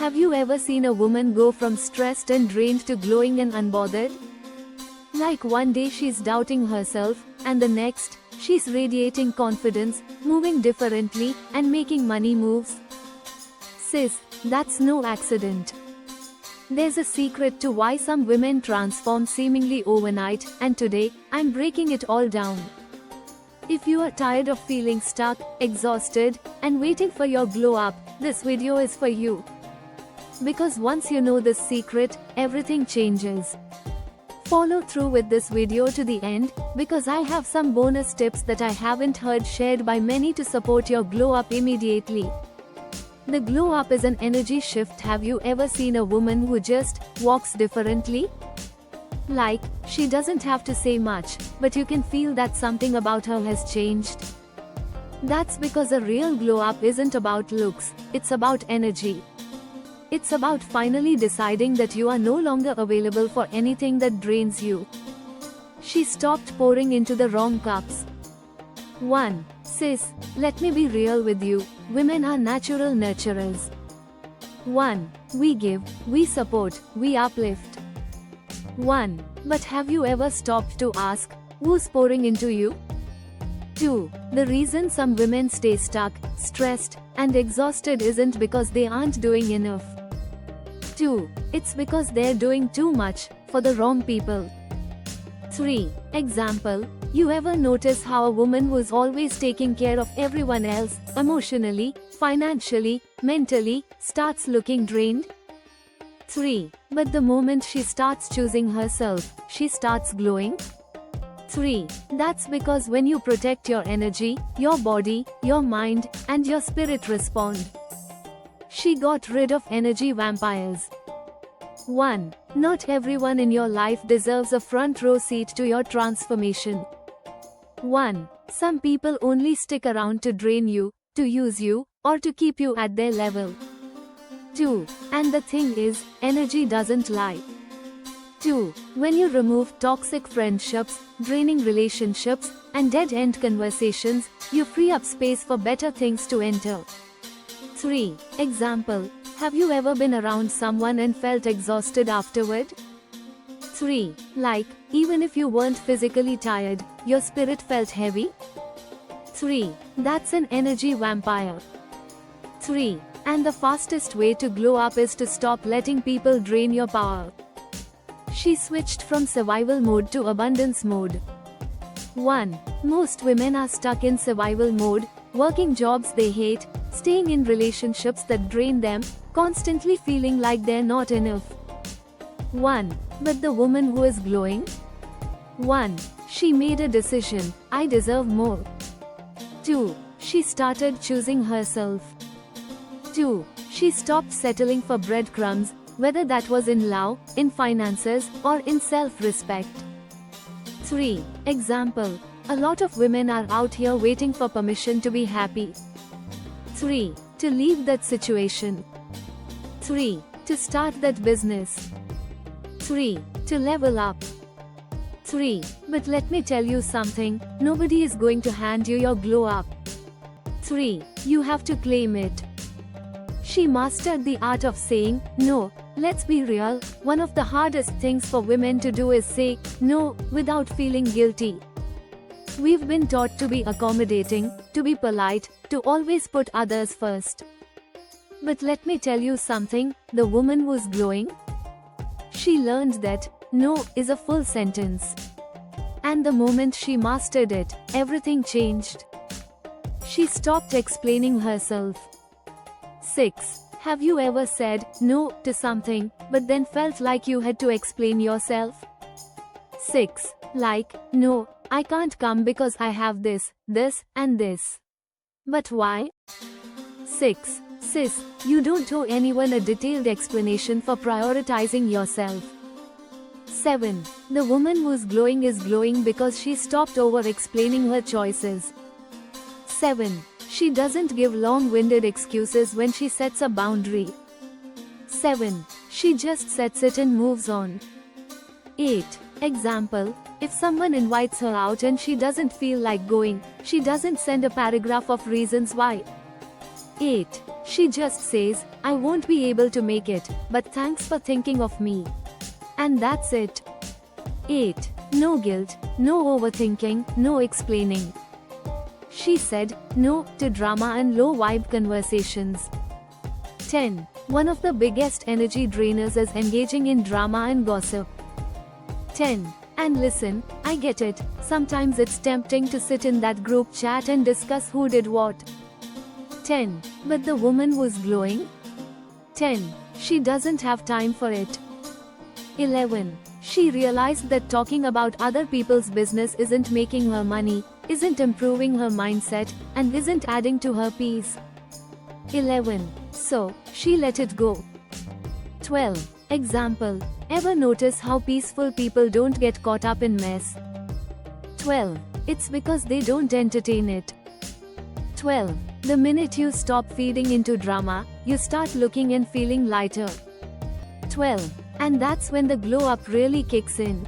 Have you ever seen a woman go from stressed and drained to glowing and unbothered? Like one day she's doubting herself, and the next, she's radiating confidence, moving differently, and making money moves. Sis, that's no accident. There's a secret to why some women transform seemingly overnight, and today, I'm breaking it all down. If you are tired of feeling stuck, exhausted, and waiting for your glow up, this video is for you. Because once you know this secret, everything changes. Follow through with this video to the end, because I have some bonus tips that I haven't heard shared by many to support your glow up immediately. The glow up is an energy shift. Have you ever seen a woman who just walks differently? Like, she doesn't have to say much, but you can feel that something about her has changed. That's because a real glow up isn't about looks, it's about energy. It's about finally deciding that you are no longer available for anything that drains you. She stopped pouring into the wrong cups. 1. Sis, let me be real with you, women are natural nurturers. 1. We give, we support, we uplift. 1. But have you ever stopped to ask, who's pouring into you? 2. The reason some women stay stuck, stressed, and exhausted isn't because they aren't doing enough. 2. It's because they're doing too much, for the wrong people. 3. Example, you ever notice how a woman who's always taking care of everyone else, emotionally, financially, mentally, starts looking drained? 3. But the moment she starts choosing herself, she starts glowing? 3. That's because when you protect your energy, your body, your mind, and your spirit respond. She got rid of energy vampires. 1. Not everyone in your life deserves a front row seat to your transformation. 1. Some people only stick around to drain you, to use you, or to keep you at their level. 2. And the thing is, energy doesn't lie. 2. When you remove toxic friendships, draining relationships, and dead-end conversations, you free up space for better things to enter. 3. Example, have you ever been around someone and felt exhausted afterward? 3. Like, even if you weren't physically tired, your spirit felt heavy? 3. That's an energy vampire. 3. And the fastest way to glow up is to stop letting people drain your power. She switched from survival mode to abundance mode. 1. Most women are stuck in survival mode, working jobs they hate, staying in relationships that drain them, constantly feeling like they're not enough. 1. But the woman who is glowing? 1. She made a decision, I deserve more. 2. She started choosing herself. 2. She stopped settling for breadcrumbs, whether that was in love, in finances, or in self-respect. 3. Example, a lot of women are out here waiting for permission to be happy. 3. To leave that situation. 3. To start that business. 3. To level up. 3. But let me tell you something, nobody is going to hand you your glow up. 3. You have to claim it. She mastered the art of saying no. Let's be real, one of the hardest things for women to do is say no without feeling guilty. We've been taught to be accommodating, to be polite, to always put others first. But let me tell you something, the woman who's glowing? She learned that no is a full sentence. And the moment she mastered it, everything changed. She stopped explaining herself. 6. Have you ever said no to something, but then felt like you had to explain yourself? 6. Like, no, I can't come because I have this, and this. But why? 6. Sis, you don't owe anyone a detailed explanation for prioritizing yourself. 7. The woman who's glowing is glowing because she stopped over-explaining her choices. 7. She doesn't give long-winded excuses when she sets a boundary. 7. She just sets it and moves on. 8. Example, if someone invites her out and she doesn't feel like going, she doesn't send a paragraph of reasons why. 8. She just says, I won't be able to make it, but thanks for thinking of me. And that's it. 8. No guilt, no overthinking, no explaining. She said no to drama and low vibe conversations. 10. One of the biggest energy drainers is engaging in drama and gossip. 10. And listen, I get it, sometimes it's tempting to sit in that group chat and discuss who did what. 10. But the woman was glowing. 10. She doesn't have time for it. 11. She realized that talking about other people's business isn't making her money, isn't improving her mindset, and isn't adding to her peace. 11. So, she let it go. 12. Example. Ever notice how peaceful people don't get caught up in mess? 12. It's because they don't entertain it. 12. The minute you stop feeding into drama, you start looking and feeling lighter. 12. And that's when the glow up really kicks in.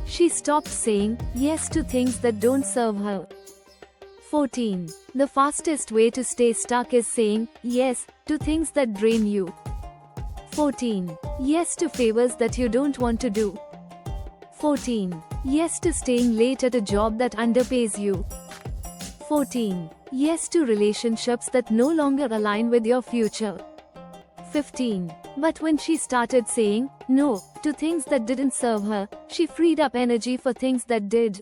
She stopped saying yes to things that don't serve her. 14. The fastest way to stay stuck is saying yes to things that drain you. 14. Yes to favors that you don't want to do. 14. Yes to staying late at a job that underpays you. 14. Yes to relationships that no longer align with your future. 15. But when she started saying no to things that didn't serve her, she freed up energy for things that did.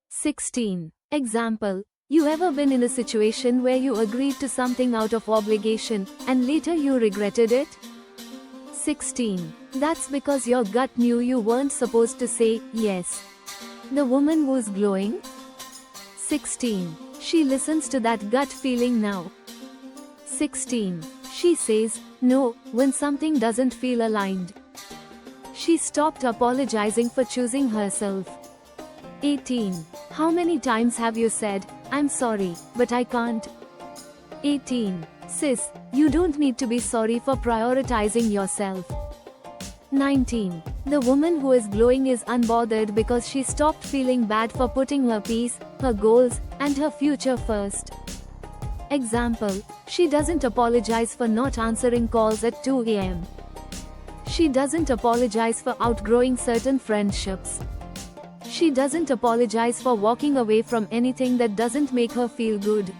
16. Example. You ever been in a situation where you agreed to something out of obligation, and later you regretted it? 16. That's because your gut knew you weren't supposed to say yes. The woman was glowing. 16. She listens to that gut feeling now. 16. She says no when something doesn't feel aligned. She stopped apologizing for choosing herself. 18. How many times have you said, I'm sorry, but I can't? 18. Sis, you don't need to be sorry for prioritizing yourself. 19. The woman who is glowing is unbothered because she stopped feeling bad for putting her peace, her goals, and her future first. Example. She doesn't apologize for not answering calls at 2 a.m. She doesn't apologize for outgrowing certain friendships. She doesn't apologize for walking away from anything that doesn't make her feel good.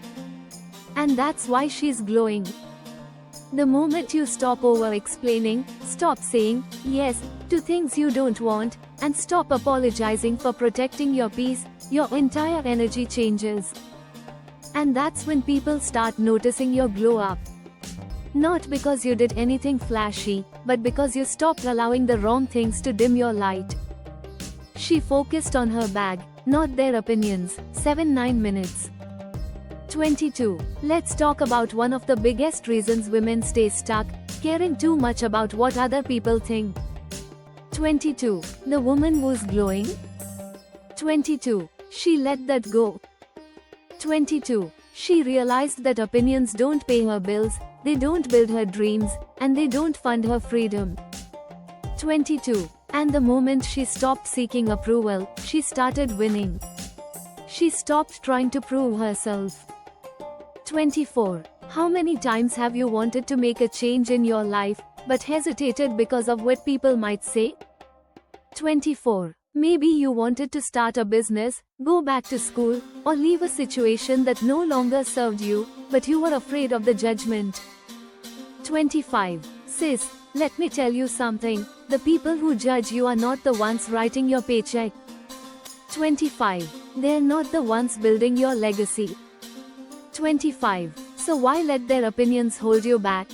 And that's why she's glowing. The moment you stop over-explaining, stop saying yes to things you don't want, and stop apologizing for protecting your peace, your entire energy changes. And that's when people start noticing your glow up. Not because you did anything flashy, but because you stopped allowing the wrong things to dim your light. She focused on her bag, not their opinions. 7-9 minutes. 22. Let's talk about one of the biggest reasons women stay stuck, caring too much about what other people think. 22. The woman was glowing. 22. She let that go. 22. She realized that opinions don't pay her bills, they don't build her dreams, and they don't fund her freedom. 22. And the moment she stopped seeking approval, she started winning. She stopped trying to prove herself. 24. How many times have you wanted to make a change in your life, but hesitated because of what people might say? 24. Maybe you wanted to start a business, go back to school, or leave a situation that no longer served you, but you were afraid of the judgment. 25. Sis, let me tell you something, the people who judge you are not the ones writing your paycheck. 25. They're not the ones building your legacy. 25. So why let their opinions hold you back?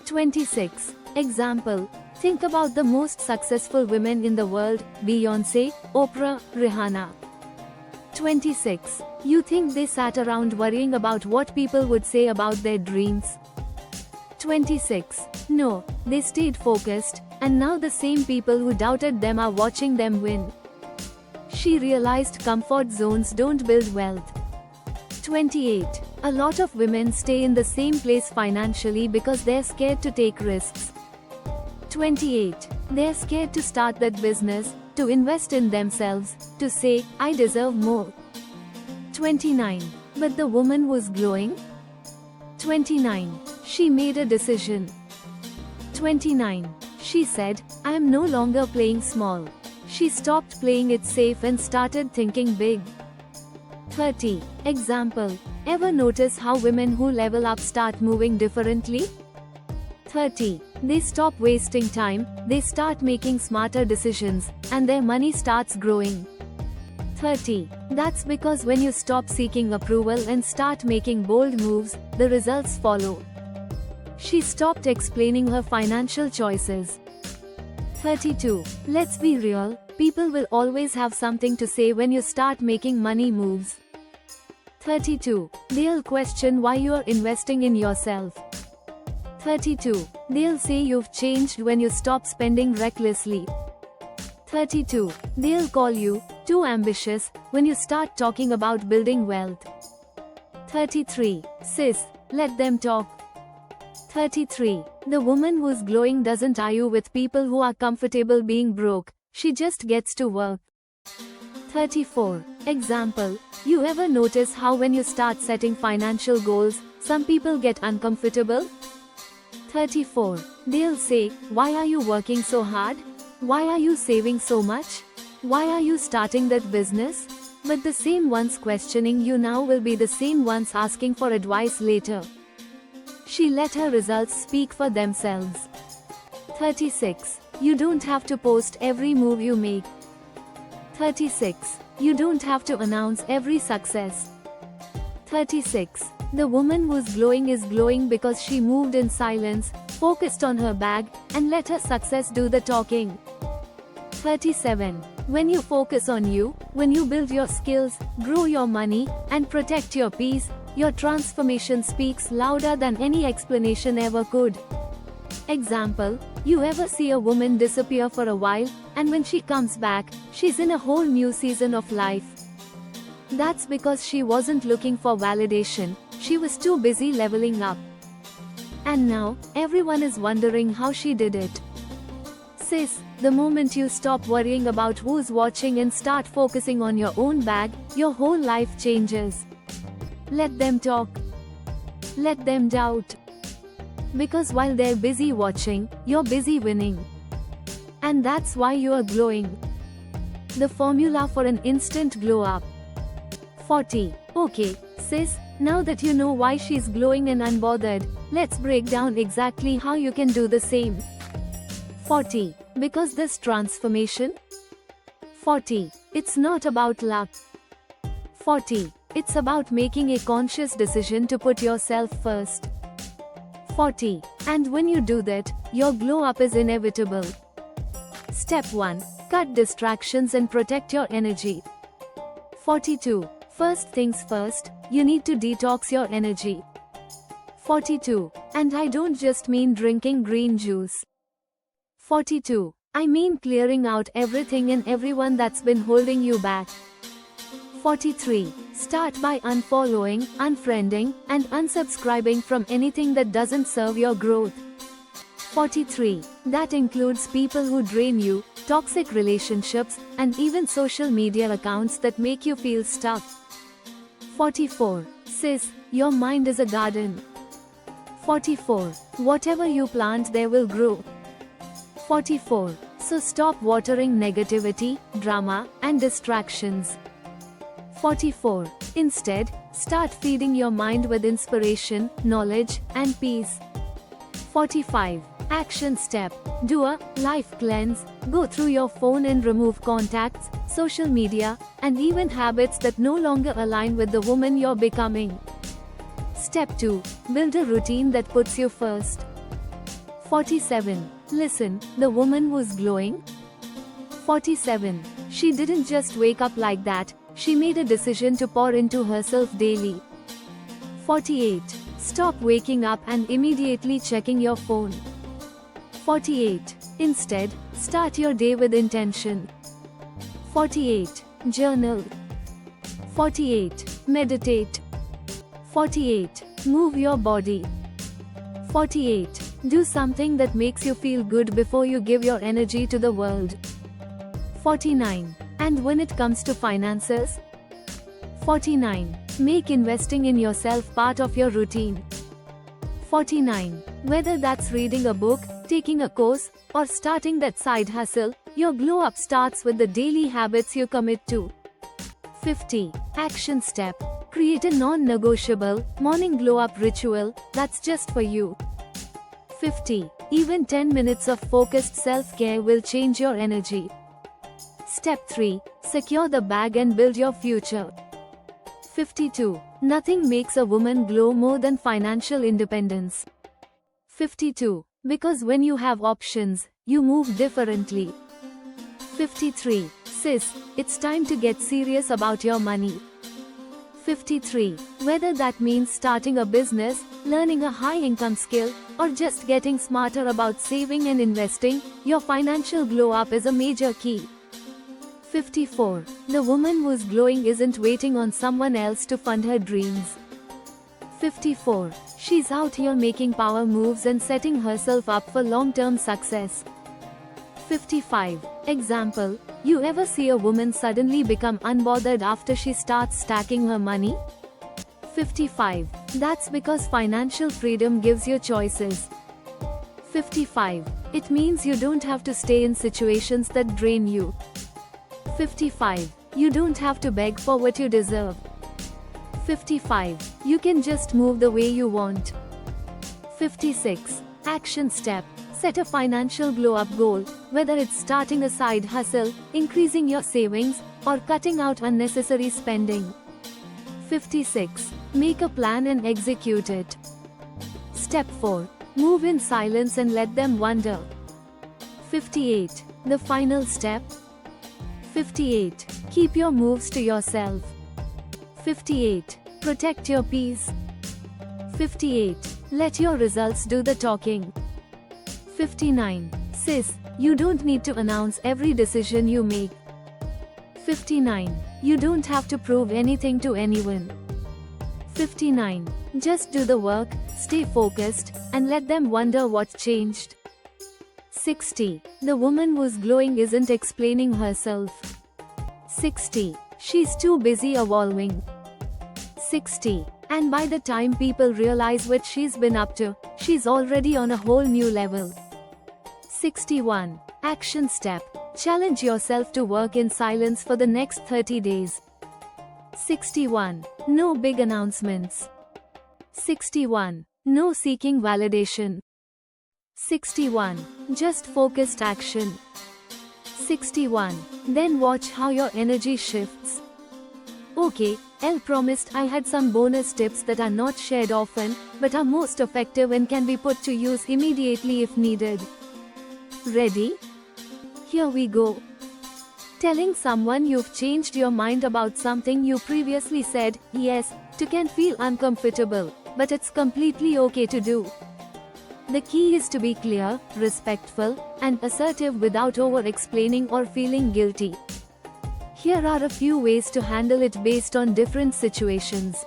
26. Example. Think about the most successful women in the world, Beyoncé, Oprah, Rihanna. 26. You think they sat around worrying about what people would say about their dreams? 26. No, they stayed focused, and now the same people who doubted them are watching them win. She realized comfort zones don't build wealth. 28. A lot of women stay in the same place financially because they're scared to take risks. 28. They're scared to start that business, to invest in themselves, to say, I deserve more. 29. But the woman was glowing. 29. She made a decision. 29. She said, I am no longer playing small. She stopped playing it safe and started thinking big. 30. Example. Ever notice how women who level up start moving differently? 30. They stop wasting time, they start making smarter decisions, and their money starts growing. 30. That's because when you stop seeking approval and start making bold moves, the results follow. She stopped explaining her financial choices. 32. Let's be real, people will always have something to say when you start making money moves. 32. They'll question why you are investing in yourself. 32. They'll say you've changed when you stop spending recklessly. 32. They'll call you too ambitious when you start talking about building wealth. 33. Sis, let them talk. 33. The woman who's glowing doesn't argue with people who are comfortable being broke, she just gets to work. 34. Example. You ever notice how when you start setting financial goals, some people get uncomfortable? 34. They'll say, why are you working so hard? Why are you saving so much? Why are you starting that business? But the same ones questioning you now will be the same ones asking for advice later. She let her results speak for themselves. 36. You don't have to post every move you make. 36. You don't have to announce every success. 36. The woman who's glowing is glowing because she moved in silence, focused on her bag, and let her success do the talking. 37. When you focus on you, when you build your skills, grow your money, and protect your peace, your transformation speaks louder than any explanation ever could. Example. You ever see a woman disappear for a while, and when she comes back, she's in a whole new season of life. That's because she wasn't looking for validation, she was too busy leveling up. And now, everyone is wondering how she did it. Sis, the moment you stop worrying about who's watching and start focusing on your own bag, your whole life changes. Let them talk. Let them doubt. Because while they're busy watching, you're busy winning. And that's why you are glowing. The formula for an instant glow up. 40. Okay, sis, now that you know why she's glowing and unbothered, let's break down exactly how you can do the same. 40. Because this transformation? 40. It's not about luck. 40. It's about making a conscious decision to put yourself first. 40. And when you do that, your glow up is inevitable. Step 1. Cut distractions and protect your energy. 42. First things first, you need to detox your energy. 42. And I don't just mean drinking green juice. 42. I mean clearing out everything and everyone that's been holding you back. 43. Start by unfollowing, unfriending, and unsubscribing from anything that doesn't serve your growth. 43. That includes people who drain you, toxic relationships, and even social media accounts that make you feel stuck. 44. Sis, your mind is a garden. 44. Whatever you plant there will grow. 44. So stop watering negativity, drama, and distractions. 44. Instead, start feeding your mind with inspiration, knowledge, and peace. 45. Action step. Do a life cleanse. Go through your phone and remove contacts, social media, and even habits that no longer align with the woman you're becoming. Step 2. Build a routine that puts you first. 47. Listen, the woman who's glowing. 47. She didn't just wake up like that, she made a decision to pour into herself daily. 48. Stop waking up and immediately checking your phone. 48. Instead, start your day with intention. 48. Journal. 48. Meditate. 48. Move your body. 48. Do something that makes you feel good before you give your energy to the world. 49. And when it comes to finances? 49. Make investing in yourself part of your routine. 49. Whether that's reading a book, taking a course, or starting that side hustle, your glow up starts with the daily habits you commit to. 50. Action step. Create a non-negotiable morning glow up ritual that's just for you. 50. Even 10 minutes of focused self-care will change your energy. Step 3. Secure the bag and build your future. 52. Nothing makes a woman glow more than financial independence. 52. Because when you have options, you move differently. 53. Sis, it's time to get serious about your money. 53. Whether that means starting a business, learning a high-income skill, or just getting smarter about saving and investing, your financial glow-up is a major key. 54. The woman who's glowing isn't waiting on someone else to fund her dreams. 54. She's out here making power moves and setting herself up for long-term success. 55. Example, you ever see a woman suddenly become unbothered after she starts stacking her money? 55. That's because financial freedom gives you choices. 55. It means you don't have to stay in situations that drain you. 55. You don't have to beg for what you deserve. 55. You can just move the way you want. 56. Action step. Set a financial glow-up goal, whether it's starting a side hustle, increasing your savings, or cutting out unnecessary spending. 56. Make a plan and execute it. Step 4. Move in silence and let them wonder. 58. The final step. 58. Keep your moves to yourself. 58. Protect your peace. 58. Let your results do the talking. 59. Sis, you don't need to announce every decision you make. 59. You don't have to prove anything to anyone. 59. Just do the work, stay focused, and let them wonder what changed. 60. The woman who's glowing isn't explaining herself. 60. She's too busy evolving. 60. And by the time people realize what she's been up to, she's already on a whole new level. 61. Action step. Challenge yourself to work in silence for the next 30 days. 61. No big announcements. 61. No seeking validation. 61. Just focused action. 61. Then watch how your energy shifts. Okay, Elle promised I had some bonus tips that are not shared often, but are most effective and can be put to use immediately if needed. Ready? Here we go. Telling someone you've changed your mind about something you previously said yes to can feel uncomfortable, but it's completely okay to do. The key is to be clear, respectful, and assertive without over-explaining or feeling guilty. Here are a few ways to handle it based on different situations.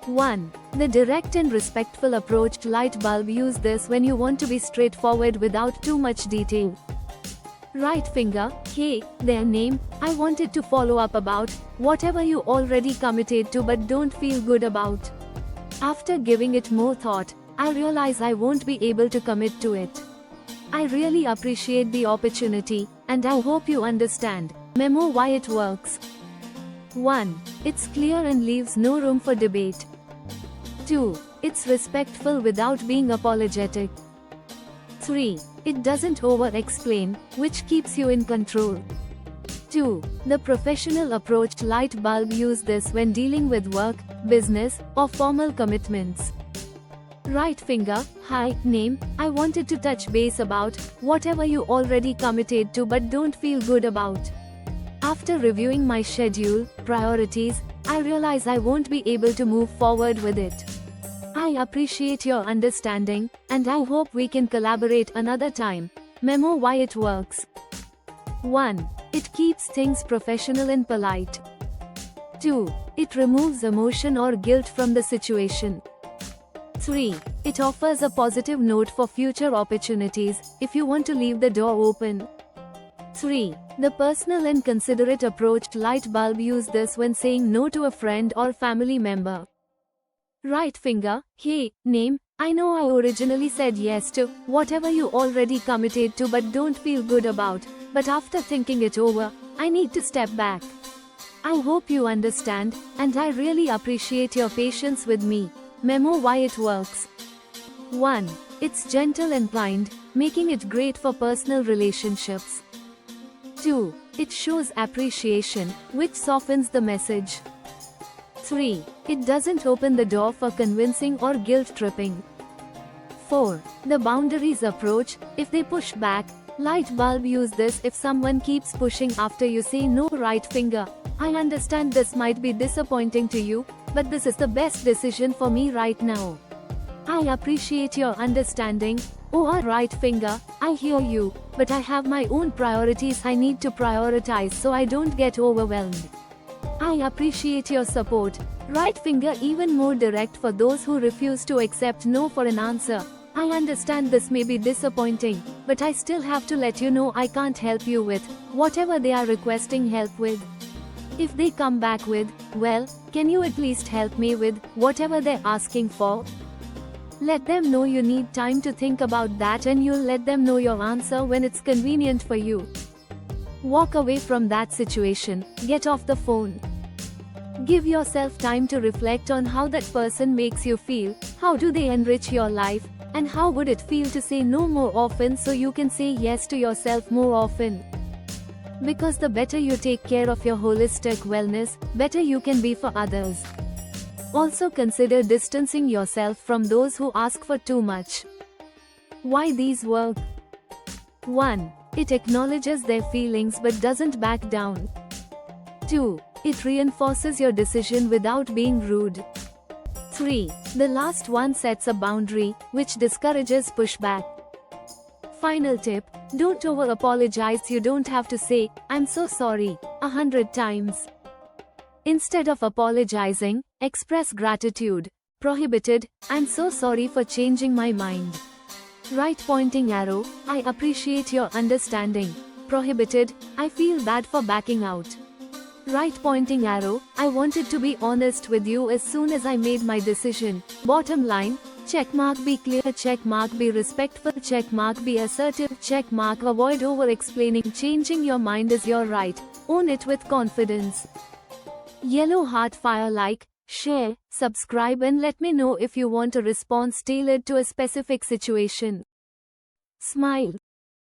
1. The direct and respectful approach. Light bulb. Use this when you want to be straightforward without too much detail. Right finger. Hey, their name, I wanted to follow up about whatever you already committed to but don't feel good about. After giving it more thought, I realize I won't be able to commit to it. I really appreciate the opportunity, and I hope you understand. Memo why it works. 1. It's clear and leaves no room for debate. 2. It's respectful without being apologetic. 3. It doesn't over-explain, which keeps you in control. 2. The professional approach. Light bulb. Use this when dealing with work, business, or formal commitments. Right finger. Hi, name, I wanted to touch base about whatever you already committed to but don't feel good about. After reviewing my schedule, priorities, I realize I won't be able to move forward with it. I appreciate your understanding, and I hope we can collaborate another time. Memo why it works. 1. It keeps things professional and polite. 2. It removes emotion or guilt from the situation. 3. It offers a positive note for future opportunities, if you want to leave the door open. 3. The personal and considerate approach. Light bulb. Use this when saying no to a friend or family member. Right finger. Hey, name, I know I originally said yes to whatever you already committed to but don't feel good about, but after thinking it over, I need to step back. I hope you understand, and I really appreciate your patience with me. Memo why it works. 1. It's gentle and kind, making it great for personal relationships. 2. It shows appreciation, which softens the message. 3. It doesn't open the door for convincing or guilt-tripping. 4. The boundaries approach, if they push back, light bulb use this if someone keeps pushing after you say no right finger. I understand this might be disappointing to you, but this is the best decision for me right now. I appreciate your understanding. Oh, right finger, I hear you, but I have my own priorities I need to prioritize so I don't get overwhelmed. I appreciate your support. Right finger even more direct for those who refuse to accept no for an answer. I understand this may be disappointing, but I still have to let you know I can't help you with whatever they are requesting help with. If they come back with, well, can you at least help me with whatever they're asking for? Let them know you need time to think about that and you'll let them know your answer when it's convenient for you. Walk away from that situation, get off the phone. Give yourself time to reflect on how that person makes you feel, how do they enrich your life, and how would it feel to say no more often so you can say yes to yourself more often. Because the better you take care of your holistic wellness, better you can be for others. Also consider distancing yourself from those who ask for too much. Why these work? 1. It acknowledges their feelings but doesn't back down. 2. It reinforces your decision without being rude. 3. The last one sets a boundary, which discourages pushback. Final tip, don't over-apologize. You don't have to say, "I'm so sorry," 100 times. Instead of apologizing, express gratitude. Prohibited, "I'm so sorry for changing my mind." Right pointing arrow, "I appreciate your understanding." Prohibited, "I feel bad for backing out." Right pointing arrow, "I wanted to be honest with you as soon as I made my decision." Bottom line, checkmark be clear, checkmark be respectful, checkmark be assertive, checkmark avoid over-explaining. Changing your mind is your right. Own it with confidence. Yellow heart fire, like, share, subscribe and let me know if you want a response tailored to a specific situation. Smile.